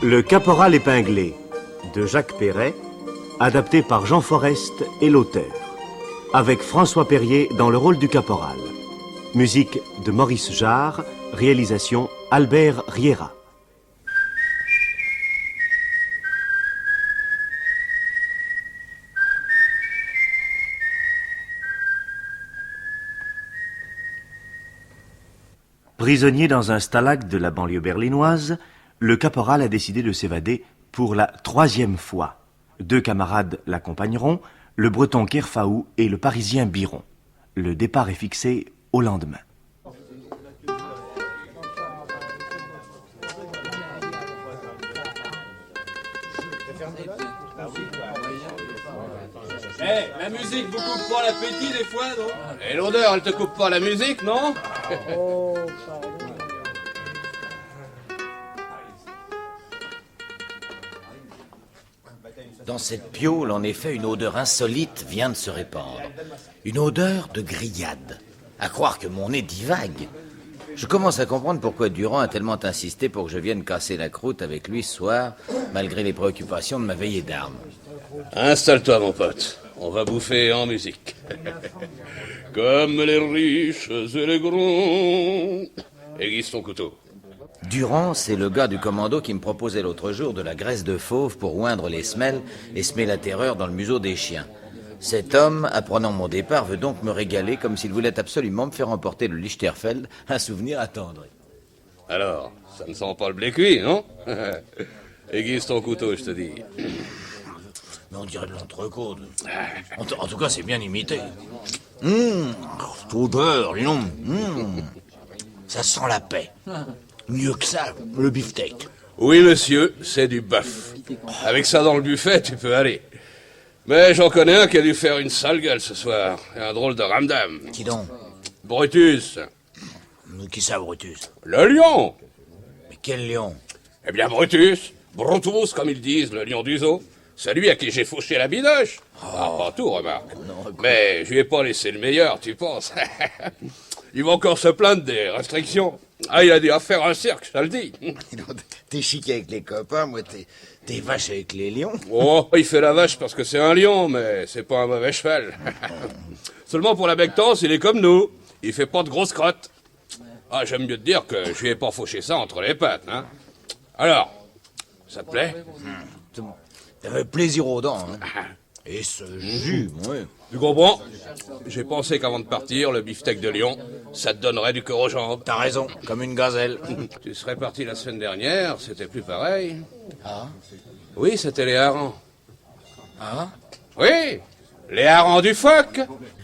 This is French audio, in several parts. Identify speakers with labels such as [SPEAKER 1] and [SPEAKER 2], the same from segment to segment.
[SPEAKER 1] Le caporal épinglé de Jacques Perret, adapté par Jean Forest et l'auteur, avec François Perrier dans le rôle du caporal. Musique de Maurice Jarre, réalisation Albert Riera. Prisonnier dans un stalag de la banlieue berlinoise, le caporal a décidé de s'évader pour la 3e fois. 2 camarades l'accompagneront, le breton Kerfaou et le parisien Biron. Le départ est fixé au lendemain.
[SPEAKER 2] La musique vous coupe pas l'appétit des fois, non?
[SPEAKER 3] Et l'odeur, elle te coupe pas la musique, non?
[SPEAKER 4] Dans cette piaule, en effet, une odeur insolite vient de se répandre. Une odeur de grillade. À croire que mon nez divague. Je commence à comprendre pourquoi Durand a tellement insisté pour que je vienne casser la croûte avec lui ce soir, malgré les préoccupations de ma veillée d'armes.
[SPEAKER 3] Installe-toi, mon pote. On va bouffer en musique. Comme les riches et les grands. Aiguise ton couteau.
[SPEAKER 4] Durand, c'est le gars du commando qui me proposait l'autre jour de la graisse de fauve pour oindre les semelles et semer la terreur dans le museau des chiens. Cet homme, apprenant mon départ, veut donc me régaler comme s'il voulait absolument me faire emporter le Lichterfeld, un souvenir attendri.
[SPEAKER 3] Alors, ça ne sent pas le blé cuit, non? Aiguise ton couteau, je te dis.
[SPEAKER 4] Mais on dirait de l'entrecôte. En tout cas, c'est bien imité. Cette odeur, dis donc. Ça sent la paix. Mieux que ça, le beefsteak.
[SPEAKER 3] Oui, monsieur, c'est du bœuf. Avec ça dans le buffet, tu peux aller. Mais j'en connais un qui a dû faire une sale gueule ce soir. Et un drôle de ramdam.
[SPEAKER 4] Qui donc?
[SPEAKER 3] Brutus.
[SPEAKER 4] Mais qui ça, Brutus?
[SPEAKER 3] Le lion.
[SPEAKER 4] Mais quel lion?
[SPEAKER 3] Eh bien, Brutus. Brutus, comme ils disent, le lion du zoo. C'est lui à qui j'ai fauché la bidoche. Ah, pas tout, remarque. Mais je lui ai pas laissé le meilleur, tu penses? Il va encore se plaindre des restrictions. Ah, il a dû faire un cirque, je te le dis.
[SPEAKER 4] T'es chic avec les copains, moi t'es vache avec les lions.
[SPEAKER 3] Oh, il fait la vache parce que c'est un lion, mais c'est pas un mauvais cheval. Seulement pour la bectance, il est comme nous. Il fait pas de grosses crottes. Ah, j'aime mieux te dire que je lui ai pas fauché ça entre les pattes, hein. Alors, ça te plaît?
[SPEAKER 4] Ça fait plaisir aux dents, hein. Et ce jus, ouais.
[SPEAKER 3] Tu comprends? J'ai pensé qu'avant de partir, le beefsteak de lion, ça te donnerait du cœur aux jambes.
[SPEAKER 4] T'as raison, comme une gazelle.
[SPEAKER 3] Tu serais parti la semaine dernière, c'était plus pareil.
[SPEAKER 4] Ah?
[SPEAKER 3] Oui, c'était les harengs.
[SPEAKER 4] Ah?
[SPEAKER 3] Oui, les harengs du phoque.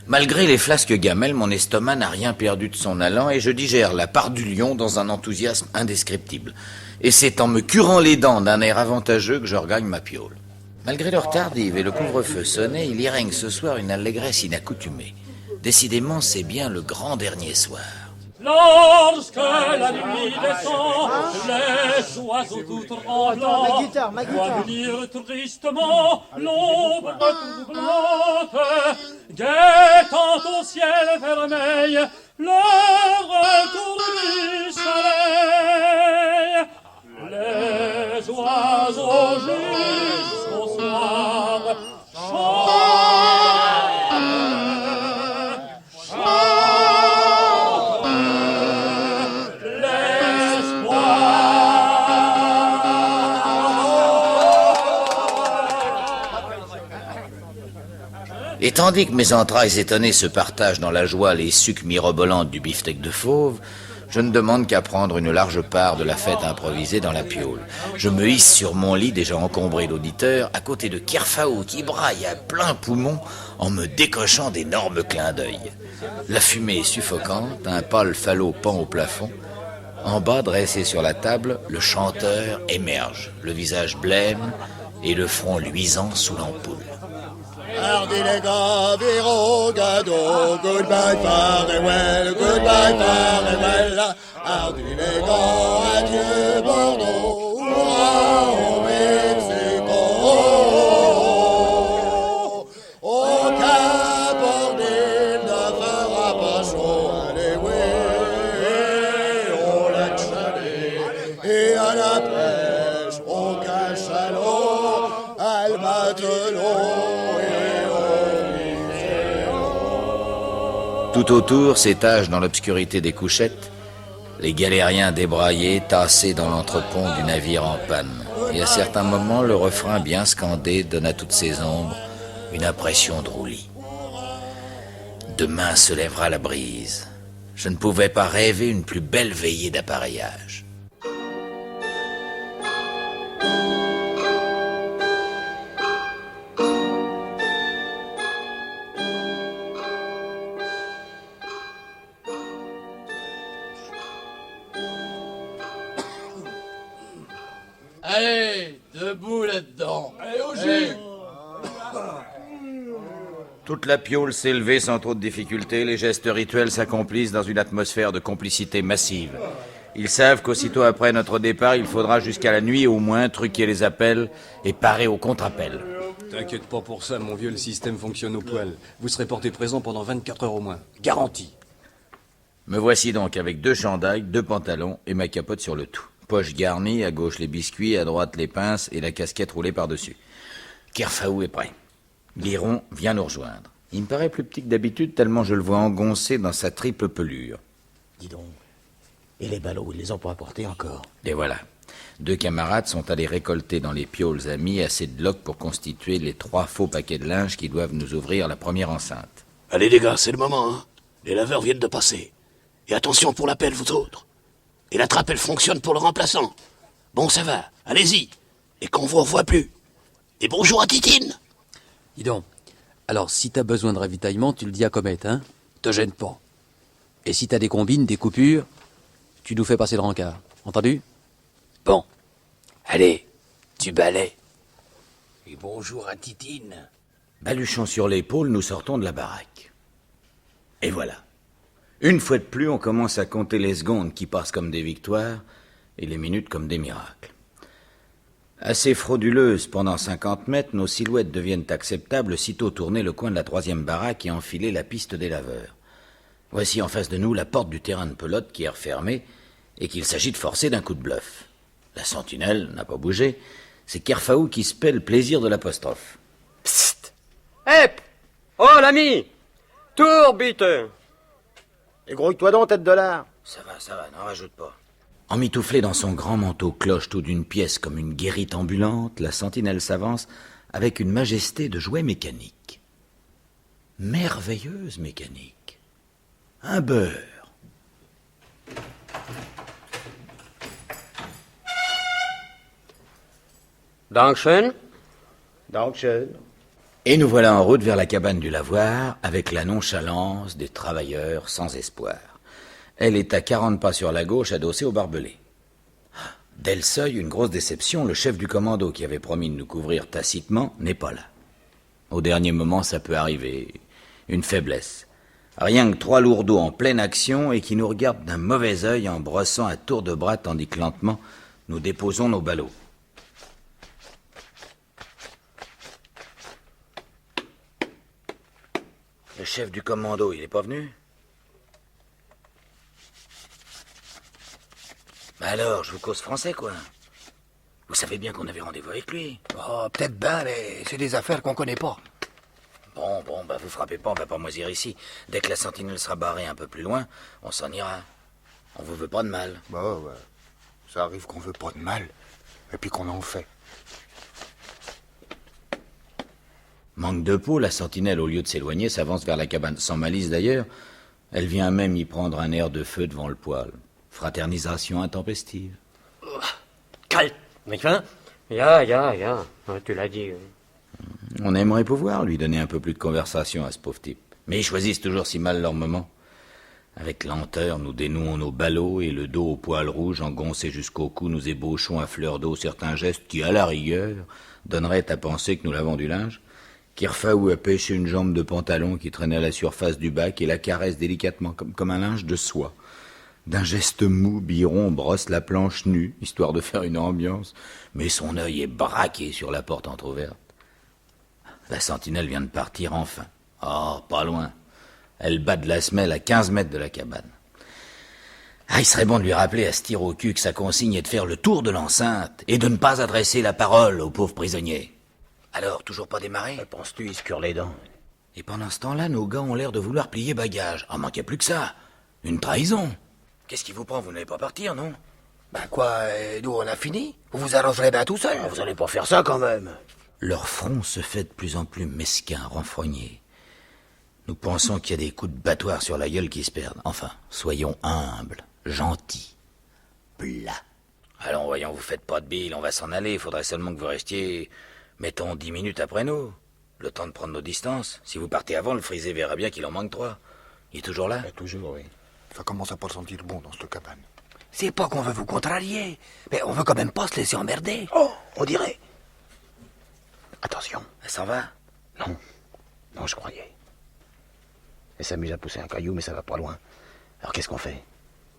[SPEAKER 4] Malgré les flasques gamelles, mon estomac n'a rien perdu de son allant et je digère la part du lion dans un enthousiasme indescriptible. Et c'est en me curant les dents d'un air avantageux que je regagne ma piaule. Malgré l'heure tardive et le couvre-feu sonné, il y règne ce soir une allégresse inaccoutumée. Décidément, c'est bien le grand dernier soir.
[SPEAKER 5] Lorsque la nuit descend, les oiseaux tout tremblants voient venir tristement l'ombre troublante, guettant au ciel vermeil le retour du soleil. Les oiseaux jusqu'au soir
[SPEAKER 4] Et tandis que mes entrailles étonnées se partagent dans la joie les sucs mirobolants du beefsteak de fauve, je ne demande qu'à prendre une large part de la fête improvisée dans la piaule. Je me hisse sur mon lit déjà encombré d'auditeurs, à côté de Kerfaou qui braille à plein poumon en me décochant d'énormes clins d'œil. La fumée est suffocante, un pâle falot pend au plafond. En bas, dressé sur la table, le chanteur émerge, le visage blême et le front luisant sous l'ampoule.
[SPEAKER 6] Hardy les gars, Viro, Gado, goodbye, farewell, goodbye, farewell. Hardy les gars, adieu Bordeaux, hurrah au Mexico. Au Cap Bordil ne fera pas chaud, allez oui, au lac Chalet et à la pêche. pêche au cachalot, à le matelot et au
[SPEAKER 4] Tout autour s'étagent dans l'obscurité des couchettes les galériens débraillés tassés dans l'entrepont du navire en panne. Et à certains moments, le refrain bien scandé donne à toutes ces ombres une impression de roulis. Demain se lèvera la brise. Je ne pouvais pas rêver une plus belle veillée d'appareillage.
[SPEAKER 2] Allez, debout là-dedans. Allez, au jus.
[SPEAKER 4] Toute la piaule s'est levée sans trop de difficulté. Les gestes rituels s'accomplissent dans une atmosphère de complicité massive. Ils savent qu'aussitôt après notre départ, il faudra jusqu'à la nuit au moins truquer les appels et parer aux contre-appels.
[SPEAKER 7] T'inquiète pas pour ça, mon vieux, le système fonctionne au poil. Vous serez porté présent pendant 24 heures au moins. Garantie.
[SPEAKER 4] Me voici donc avec 2 chandails, 2 pantalons et ma capote sur le tout. Poche garnie, à gauche les biscuits, à droite les pinces et la casquette roulée par-dessus. Kerfaou est prêt. Guéron vient nous rejoindre. Il me paraît plus petit que d'habitude tellement je le vois engoncé dans sa triple pelure.
[SPEAKER 8] Dis donc, et les ballots, ils les ont pas apportés encore.
[SPEAKER 4] Et voilà. 2 camarades sont allés récolter dans les pioles amis assez de loques pour constituer les 3 faux paquets de linge qui doivent nous ouvrir la première enceinte.
[SPEAKER 8] Allez les gars, c'est le moment, hein. Les laveurs viennent de passer. Et attention pour l'appel, vous autres. Et la trappe, elle fonctionne pour le remplaçant. Bon, ça va, allez-y. Et qu'on vous revoie plus. Et bonjour à Titine.
[SPEAKER 9] Dis donc, alors si t'as besoin de ravitaillement, tu le dis à Comète, hein. Te gêne pas. Et si t'as des combines, des coupures, tu nous fais passer le rencard. Entendu?
[SPEAKER 8] Bon, allez, tu balais. Et bonjour à Titine.
[SPEAKER 4] Baluchon sur l'épaule, nous sortons de la baraque. Et voilà. Une fois de plus, on commence à compter les secondes qui passent comme des victoires et les minutes comme des miracles. Assez frauduleuses pendant 50 mètres, nos silhouettes deviennent acceptables sitôt tourné le coin de la 3e baraque et enfilé la piste des laveurs. Voici en face de nous la porte du terrain de pelote qui est refermée et qu'il s'agit de forcer d'un coup de bluff. La sentinelle n'a pas bougé, c'est Kerfaou qui se paie le plaisir de l'apostrophe.
[SPEAKER 10] Psst! Hep! Oh, l'ami! Tourbite! Et grouille-toi donc, tête de lard.
[SPEAKER 4] Ça va, n'en rajoute pas. Emmitouflée dans son grand manteau cloche tout d'une pièce comme une guérite ambulante, la sentinelle s'avance avec une majesté de jouet mécanique. Merveilleuse mécanique. Un beurre.
[SPEAKER 10] Dankeschön.
[SPEAKER 8] Dankeschön.
[SPEAKER 4] Et nous voilà en route vers la cabane du lavoir avec la nonchalance des travailleurs sans espoir. Elle est à 40 pas sur la gauche, adossée au barbelé. Dès le seuil, une grosse déception, le chef du commando qui avait promis de nous couvrir tacitement n'est pas là. Au dernier moment, ça peut arriver. Une faiblesse. Rien que 3 lourdeaux en pleine action et qui nous regardent d'un mauvais œil en brossant à tour de bras tandis que lentement, nous déposons nos ballots. Le chef du commando, il est pas venu? Bah alors, je vous cause français, quoi. Vous savez bien qu'on avait rendez-vous avec lui.
[SPEAKER 8] Oh, peut-être ben, mais c'est des affaires qu'on connaît pas.
[SPEAKER 4] Bon, bah vous frappez pas, on va pas moisir ici. Dès que la sentinelle sera barrée un peu plus loin, on s'en ira. On vous veut pas de mal.
[SPEAKER 6] Bah ouais, ça arrive qu'on veut pas de mal, et puis qu'on en fait.
[SPEAKER 4] Manque de peau, la sentinelle, au lieu de s'éloigner, s'avance vers la cabane. Sans malice d'ailleurs, elle vient même y prendre un air de feu devant le poêle. Fraternisation intempestive.
[SPEAKER 10] Kalt, nicht wahr? Ja, tu l'as dit.
[SPEAKER 4] On aimerait pouvoir lui donner un peu plus de conversation à ce pauvre type. Mais ils choisissent toujours si mal leur moment. Avec lenteur, nous dénouons nos ballots et le dos au poil rouge engoncé jusqu'au cou, nous ébauchons à fleur d'eau certains gestes qui, à la rigueur, donneraient à penser que nous lavons du linge. Kerfaou a pêché une jambe de pantalon qui traînait à la surface du bac et la caresse délicatement comme un linge de soie. D'un geste mou, Biron brosse la planche nue, histoire de faire une ambiance, mais son œil est braqué sur la porte entr'ouverte. La sentinelle vient de partir enfin. Oh, pas loin. Elle bat de la semelle à 15 mètres de la cabane. Ah, il serait bon de lui rappeler à se tirer au cul que sa consigne est de faire le tour de l'enceinte et de ne pas adresser la parole aux pauvres prisonniers. Alors, toujours pas démarré?
[SPEAKER 10] Penses-tu, il se cure les dents?
[SPEAKER 4] Et pendant ce temps-là, nos gars ont l'air de vouloir plier bagage. Ah, manquait plus que ça. Une trahison. Qu'est-ce qui vous prend? Vous n'allez pas partir, non?
[SPEAKER 10] Ben quoi, nous on a fini? Vous vous arrangerez bien tout seul. Vous allez pas faire ça quand même.
[SPEAKER 4] Leur front se fait de plus en plus mesquin, renfrogné. Nous pensons qu'il y a des coups de battoir sur la gueule qui se perdent. Enfin, soyons humbles, gentils, plats. Allons, voyons, vous faites pas de bile, on va s'en aller. Il faudrait seulement que vous restiez, mettons, 10 minutes après nous. Le temps de prendre nos distances. Si vous partez avant, le frisé verra bien qu'il en manque 3. Il est toujours là?
[SPEAKER 6] Toujours, oui. Ça commence à pas sentir bon dans cette cabane.
[SPEAKER 10] C'est pas qu'on veut vous contrarier, mais on veut quand même pas se laisser emmerder. Oh, on dirait. Attention.
[SPEAKER 4] Elle s'en va?
[SPEAKER 10] Non, je croyais. Elle s'amuse à pousser un caillou, mais ça va pas loin. Alors qu'est-ce qu'on fait?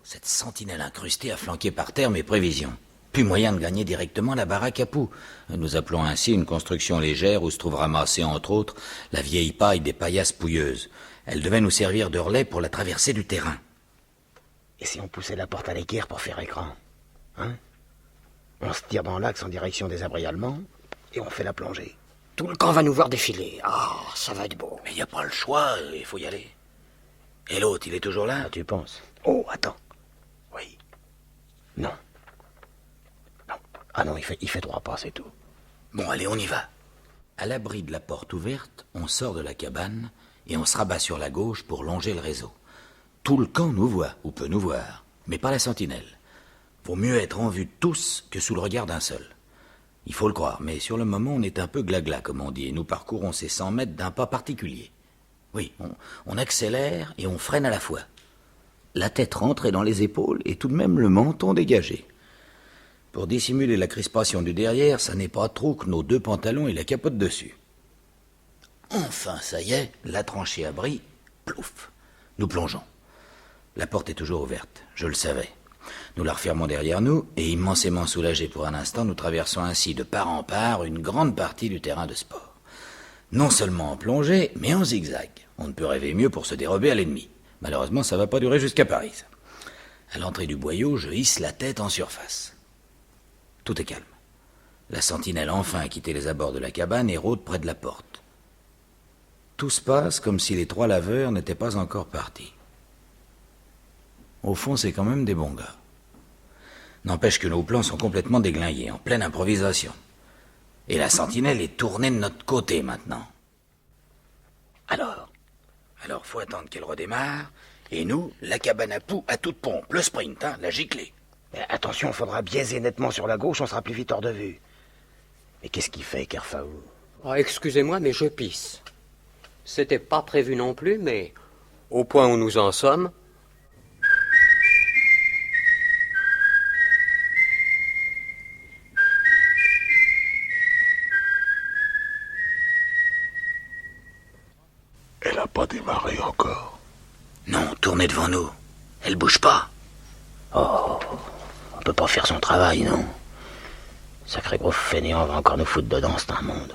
[SPEAKER 4] Cette sentinelle incrustée a flanqué par terre mes prévisions. Plus moyen de gagner directement la baraque à Pou. Nous appelons ainsi une construction légère où se trouve ramassée, entre autres, la vieille paille des paillasses pouilleuses. Elle devait nous servir de relais pour la traversée du terrain.
[SPEAKER 10] Et si on poussait la porte à l'équerre pour faire écran? Hein? On se tire dans l'axe en direction des abris allemands et on fait la plongée. Tout le camp va nous voir défiler. Ah, ça va être beau.
[SPEAKER 4] Mais il n'y a pas le choix, il faut y aller. Et l'autre, il est toujours là?
[SPEAKER 10] Ah, tu penses? Oh, attends. Oui. Non. Ah non, il fait 3 pas, c'est tout.
[SPEAKER 4] Bon, allez, on y va. À l'abri de la porte ouverte, on sort de la cabane et on se rabat sur la gauche pour longer le réseau. Tout le camp nous voit, ou peut nous voir, mais pas la sentinelle. Vaut mieux être en vue de tous que sous le regard d'un seul. Il faut le croire, mais sur le moment, on est un peu glagla, comme on dit, et nous parcourons ces 100 mètres d'un pas particulier. Oui, on accélère et on freine à la fois. La tête rentrée dans les épaules et tout de même le menton dégagé. Pour dissimuler la crispation du derrière, ça n'est pas trop que nos 2 pantalons et la capote dessus. Enfin, ça y est, la tranchée abri, plouf, nous plongeons. La porte est toujours ouverte, je le savais. Nous la refermons derrière nous, et immensément soulagés pour un instant, nous traversons ainsi de part en part une grande partie du terrain de sport. Non seulement en plongée, mais en zigzag. On ne peut rêver mieux pour se dérober à l'ennemi. Malheureusement, ça ne va pas durer jusqu'à Paris. À l'entrée du boyau, je hisse la tête en surface. Tout est calme. La sentinelle enfin a quitté les abords de la cabane et rôde près de la porte. Tout se passe comme si les 3 laveurs n'étaient pas encore partis. Au fond, c'est quand même des bons gars. N'empêche que nos plans sont complètement déglingués, en pleine improvisation. Et la sentinelle est tournée de notre côté maintenant. Alors, faut attendre qu'elle redémarre, et nous, la cabane à Pou à toute pompe, le sprint, la giclée.
[SPEAKER 10] Mais attention, il faudra biaiser nettement sur la gauche, on sera plus vite hors de vue. Mais qu'est-ce qu'il fait, Kerfaou?
[SPEAKER 11] Oh, excusez-moi, mais je pisse. C'était pas prévu non plus, mais au point où nous en sommes...
[SPEAKER 6] Elle a pas démarré encore.
[SPEAKER 4] Non, tournez devant nous. Elle bouge pas.
[SPEAKER 10] Oh, on peut pas faire son travail, non? Sacré gros fainéant va encore nous foutre dedans, c'est un monde.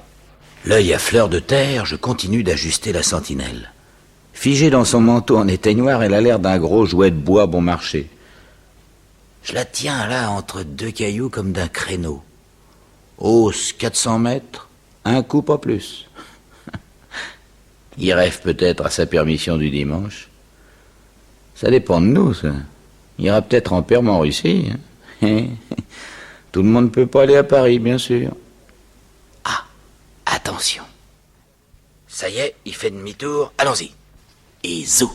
[SPEAKER 4] L'œil à fleur de terre, je continue d'ajuster la sentinelle. Figée dans son manteau en éteignoir, elle a l'air d'un gros jouet de bois bon marché. Je la tiens là entre 2 cailloux comme d'un créneau. Hausse 400 mètres, un coup pas plus. Il rêve peut-être à sa permission du dimanche. Ça dépend de nous, ça. Il ira peut-être en perme en Russie. Hein. Tout le monde ne peut pas aller à Paris, bien sûr. Ah, attention. Ça y est, il fait demi-tour. Allons-y. Et zou.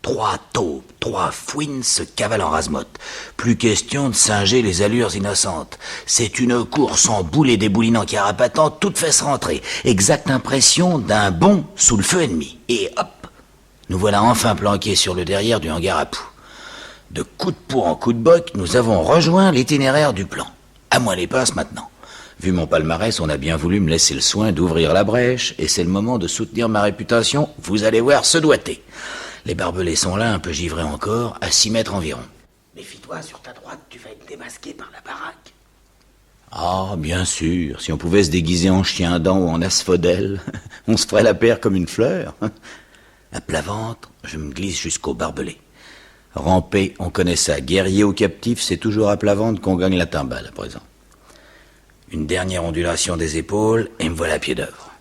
[SPEAKER 4] 3 taupes, 3 fouines se cavalent en rase-motte. Plus question de singer les allures innocentes. C'est une course en boulet déboulinant carapatant, toute fesse rentrée. Exacte impression d'un bond sous le feu ennemi. Et hop, nous voilà enfin planqués sur le derrière du hangar à Pou. De coup de poing en coup de boc, nous avons rejoint l'itinéraire du plan. À moi les pinces maintenant. Vu mon palmarès, on a bien voulu me laisser le soin d'ouvrir la brèche, et c'est le moment de soutenir ma réputation. Vous allez voir se doiter. Les barbelés sont là, un peu givrés encore, à 6 mètres environ.
[SPEAKER 10] Méfie-toi, sur ta droite, tu vas être démasqué par la baraque.
[SPEAKER 4] Ah, bien sûr, si on pouvait se déguiser en chien-dent ou en asphodèle, on se ferait la paire comme une fleur. À plat ventre, je me glisse jusqu'au barbelé. Ramper, on connaît ça. Guerrier ou captif, c'est toujours à plat ventre qu'on gagne la timbale à présent. Une dernière ondulation des épaules et me voilà à pied d'œuvre.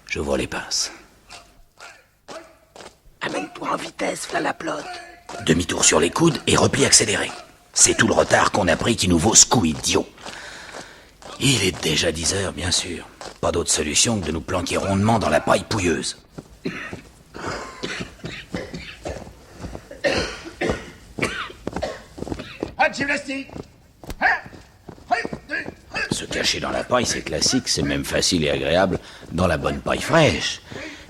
[SPEAKER 4] J'ouvre les pinces.
[SPEAKER 10] Amène-toi en vitesse, v'là la plotte.
[SPEAKER 4] Demi-tour sur les coudes et repli accéléré. C'est tout le retard qu'on a pris qui nous vaut ce coup idiot. Il est déjà 10 heures, bien sûr. Pas d'autre solution que de nous planquer rondement dans la paille pouilleuse. Se cacher dans la paille, c'est classique, c'est même facile et agréable dans la bonne paille fraîche.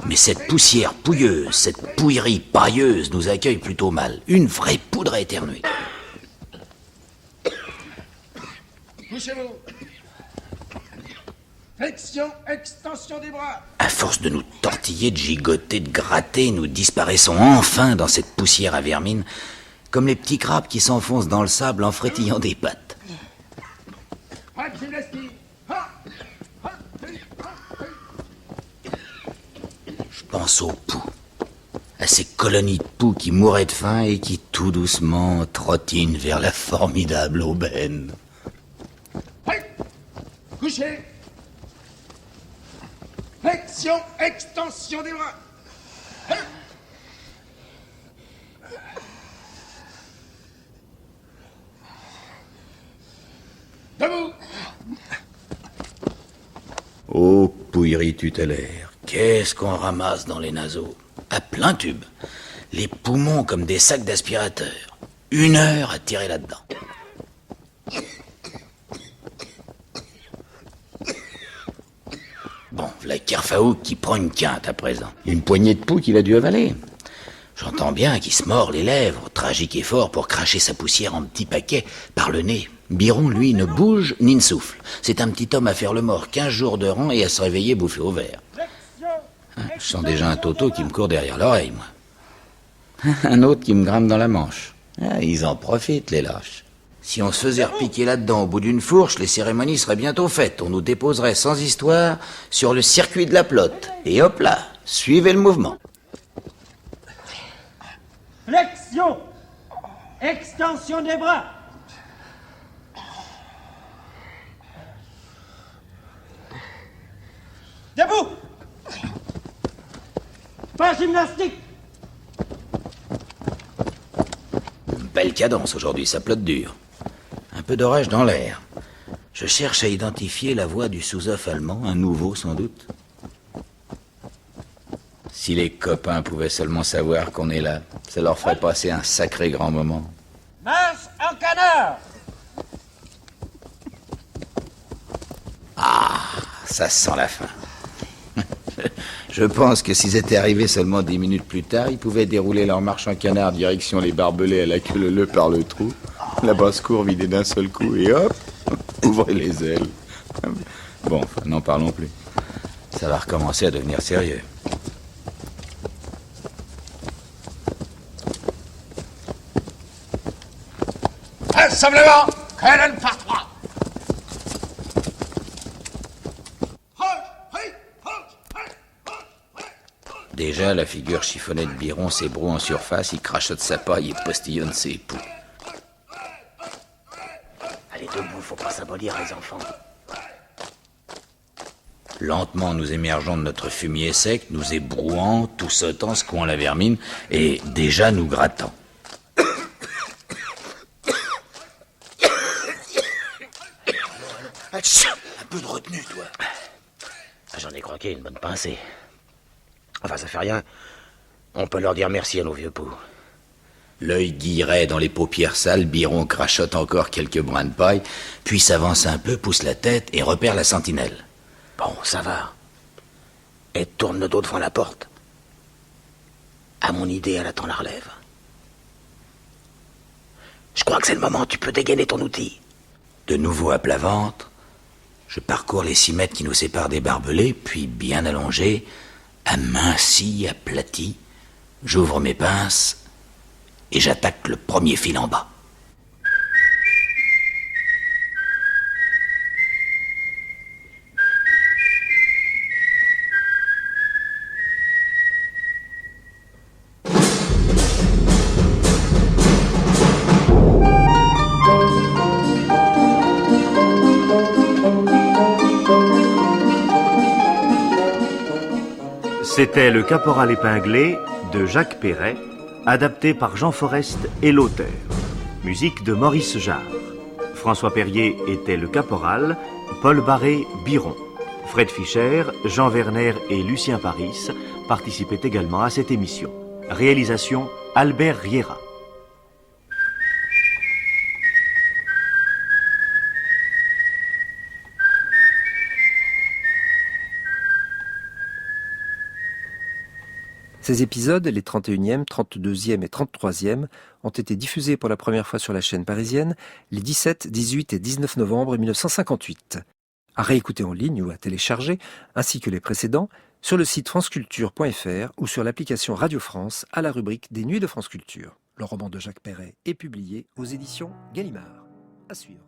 [SPEAKER 4] Mais cette poussière pouilleuse, cette pouillerie pailleuse nous accueille plutôt mal. Une vraie poudre à éternuer.
[SPEAKER 2] Couchez-vous. Flexion, extension des bras.
[SPEAKER 4] À force de nous tortiller, de gigoter, de gratter, nous disparaissons enfin dans cette poussière à vermine, comme les petits crabes qui s'enfoncent dans le sable en frétillant des pattes. Je pense aux poux, à ces colonies de poux qui mouraient de faim et qui tout doucement trottinent vers la formidable aubaine.
[SPEAKER 2] Couchez. Flexion, extension des bras. Debout.
[SPEAKER 4] Ô pouillerie tutélaire, qu'est-ce qu'on ramasse dans les naseaux? À plein tube. Les poumons comme des sacs d'aspirateur. 1 heure à tirer là-dedans. Bon, la Kerfaouk qui prend une quinte à présent. Une poignée de poux qu'il a dû avaler. J'entends bien qu'il se mord les lèvres, tragique effort pour cracher sa poussière en petits paquets par le nez. Biron, lui, ne bouge ni ne souffle. C'est un petit homme à faire le mort 15 jours de rang et à se réveiller bouffé au verre. Je sens déjà un toto qui me court derrière l'oreille, moi. Un autre qui me grimpe dans la manche. Ils en profitent, les lâches. Si on se faisait repiquer là-dedans au bout d'une fourche, les cérémonies seraient bientôt faites. On nous déposerait sans histoire sur le circuit de la plotte. Et hop là, suivez le mouvement.
[SPEAKER 5] Flexion. Extension des bras. Debout. Pas gymnastique.
[SPEAKER 4] Belle cadence aujourd'hui, ça plotte dur. Un peu d'orage dans l'air. Je cherche à identifier la voix du sous-off allemand, un nouveau sans doute. Si les copains pouvaient seulement savoir qu'on est là, ça leur ferait passer un sacré grand moment.
[SPEAKER 5] Marche en canard.
[SPEAKER 4] Ah, ça sent la fin. Je pense que s'ils étaient arrivés seulement 10 minutes plus tard, ils pouvaient dérouler leur marche en canard direction les barbelés à la queue leu par le trou, la basse-cour vidée d'un seul coup et hop, ouvrez les ailes. Bon, enfin, n'en parlons plus. Ça va recommencer à devenir sérieux.
[SPEAKER 2] Assemblement. Colonne par 3.
[SPEAKER 4] Déjà, la figure chiffonnée de Biron s'ébroue en surface, il crachote sa paille et postillonne ses poux.
[SPEAKER 10] Allez, debout, faut pas s'abolir, les enfants.
[SPEAKER 4] Lentement, nous émergeons de notre fumier sec, nous ébrouant, tout sautant, secouant la vermine, et déjà nous grattant.
[SPEAKER 10] Un peu de retenue, toi. J'en ai croqué une bonne pincée. Enfin, ça fait rien. On peut leur dire merci à nos vieux poux.
[SPEAKER 4] L'œil guillerait dans les paupières sales, Biron crachote encore quelques brins de paille, puis s'avance un peu, pousse la tête et repère la sentinelle.
[SPEAKER 10] Bon, ça va. Et tourne le dos devant la porte. À mon idée, elle attend la relève. Je crois que c'est le moment, tu peux dégainer ton outil.
[SPEAKER 4] De nouveau à plat ventre, je parcours les 6 mètres qui nous séparent des barbelés, puis bien allongé, aminci, aplati, j'ouvre mes pinces et j'attaque le premier fil en bas.
[SPEAKER 1] C'était Le Caporal épinglé de Jacques Perret, adapté par Jean Forest et l'auteur. Musique de Maurice Jarre. François Perrier était le caporal, Paul Barré, Biron. Fred Fischer, Jean Werner et Lucien Paris participaient également à cette émission. Réalisation Albert Riera.
[SPEAKER 12] Ces épisodes, les 31e, 32e et 33e, ont été diffusés pour la première fois sur la chaîne parisienne les 17, 18 et 19 novembre 1958. À réécouter en ligne ou à télécharger, ainsi que les précédents, sur le site franceculture.fr ou sur l'application Radio France à la rubrique des Nuits de France Culture. Le roman de Jacques Perret est publié aux éditions Gallimard. À suivre.